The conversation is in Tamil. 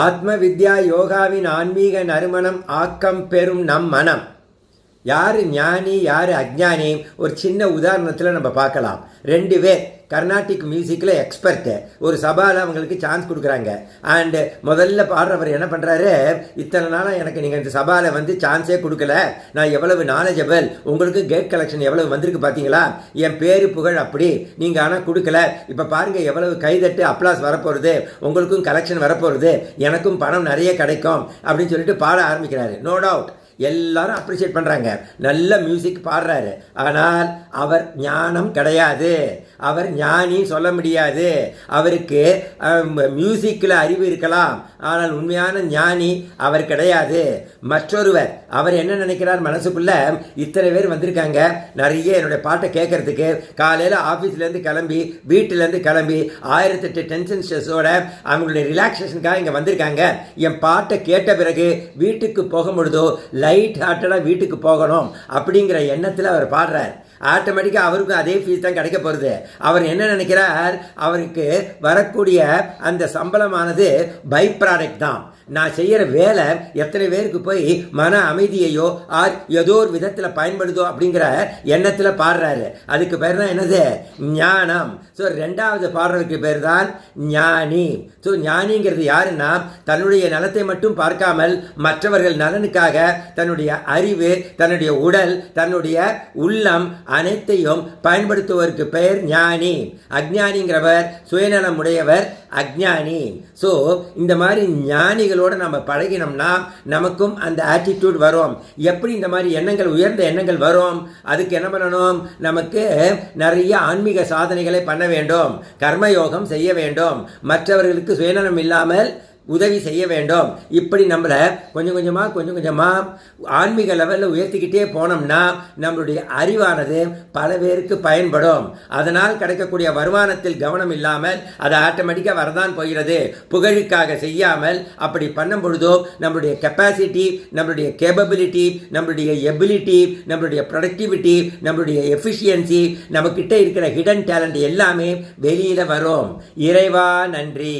ஆத்ம வித்யா யோகாவின் ஆன்மீக நறுமணம் ஆக்கம் பெறும் நம் மனம். யார் ஞானி யார் அஜ்ஞானி? ஒரு சின்ன உதாரணத்தில் நம்ம பார்க்கலாம். 2 பேர் கர்நாடிக் மியூசிக்கில் எக்ஸ்பர்ட்டு. ஒரு சபாவில் அவங்களுக்கு சான்ஸ் கொடுக்குறாங்க. அண்டு முதல்ல பாடுறவர் என்ன பண்ணுறாரு, இத்தனை நாளாக எனக்கு நீங்கள் இந்த சபாவில் வந்து சான்ஸே கொடுக்கல, நான் எவ்வளவு நாலேஜபிள், உங்களுக்கு கேட் கலெக்ஷன் எவ்வளவு வந்திருக்கு பார்த்தீங்களா, என் பேரு புகழ் அப்படி, நீங்கள் ஆனால் கொடுக்கல, இப்போ பாருங்கள் எவ்வளவு கைதட்டு அப்ளாஸ் வரப்போகிறது, உங்களுக்கும் கலெக்ஷன் வரப்போகிறது, எனக்கும் பணம் நிறைய கிடைக்கும் அப்படின்னு சொல்லிட்டு பாட ஆரம்பிக்கிறாரு. நோ டவுட் எல்லாரும் அப்ரிஷியேட் பண்ணுறாங்க, நல்ல மியூசிக் பாடுறாரு. ஆனால் அவர் ஞானம் கிடையாது, அவர் ஞானி சொல்ல முடியாது. அவருக்கு மியூசிக்கில் அறிவு இருக்கலாம், ஆனால் உண்மையான ஞானி அவர் கிடையாது. மற்றொருவர் அவர் என்ன நினைக்கிறார் மனசுக்குள்ள, இத்தனை பேர் வந்திருக்காங்க நிறைய என்னுடைய பாட்டை கேட்கறதுக்கு, காலையில் ஆஃபீஸ்லேருந்து கிளம்பி வீட்டிலேருந்து கிளம்பி 1008 டென்ஷன் ஸ்ட்ரெஸ்ஸோட அவங்களுடைய ரிலாக்ஸேஷனுக்காக இங்கே வந்திருக்காங்க. என் பாட்டை கேட்ட பிறகு வீட்டுக்கு போகும் பொழுதோ லைட் ஹார்ட்டடாக வீட்டுக்கு போகணும் அப்படிங்கிற எண்ணத்தில் அவர் பாடுறார். ஆட்டோமேட்டிக்காக அவருக்கும் அதே ஃபீஸ் தான் கிடைக்க போகிறது. அவர் என்ன நினைக்கிறார், அவருக்கு வரக்கூடிய அந்த சம்பளமானது பை ப்ராடக்ட் தான். நான் செய்கிற வேலை எத்தனை பேருக்கு போய் மன அமைதியையோ ஆர் ஏதோ ஒரு விதத்தில் பயன்படுதோ அப்படிங்கிற எண்ணத்தில் பாடுறாரு. அதுக்கு பேர் தான் என்னது, ஞானம். ஸோ 2வது பாடுறதுக்கு பேர் தான் ஞானி. ஸோ ஞானிங்கிறது யாருன்னா, தன்னுடைய நலத்தை மட்டும் பார்க்காமல் மற்றவர்கள் நலனுக்காக தன்னுடைய அறிவு, தன்னுடைய உடல், தன்னுடைய உள்ளம் அனைத்தையும் பயன்படுத்துவதற்கு பெயர் ஞானி. அஜ்ஞானிங்கிறவர் சுயநலம் உடையவர் அஜ்ஞானி. ஸோ இந்த மாதிரி ஞானிகளோடு நம்ம பழகினோம்னா நமக்கும் அந்த ஆட்டிடியூட் வரும். எப்படி இந்த மாதிரி எண்ணங்கள், உயர்ந்த எண்ணங்கள் வரும்? அதுக்கு என்ன பண்ணணும், நமக்கு நிறைய ஆன்மீக சாதனைகளை பண்ண வேண்டும், கர்மயோகம் செய்ய வேண்டும், மற்றவர்களுக்கு சுயநலம் இல்லாமல் உதவி செய்ய வேண்டும். இப்படி நம்மளை கொஞ்சம் கொஞ்சமாக ஆன்மீக லெவலில் உயர்த்திக்கிட்டே போனோம்னா நம்மளுடைய அறிவானது பல பேருக்கு பயன்படும். அதனால் கிடைக்கக்கூடிய வருமானத்தில் கவனம் இல்லாமல் அது ஆட்டோமேட்டிக்காக வரதான் போகிறது. புகழுக்காக செய்யாமல் அப்படி பண்ணும் பொழுதோ நம்மளுடைய கெப்பாசிட்டி, நம்மளுடைய கேப்பபிலிட்டி, நம்மளுடைய எபிலிட்டி, நம்மளுடைய ப்ரொடக்டிவிட்டி, நம்மளுடைய எஃபிஷியன்சி, நம்மக்கிட்ட இருக்கிற ஹிடன் டேலண்ட் எல்லாமே வெளியில் வரும். இறைவா நன்றி.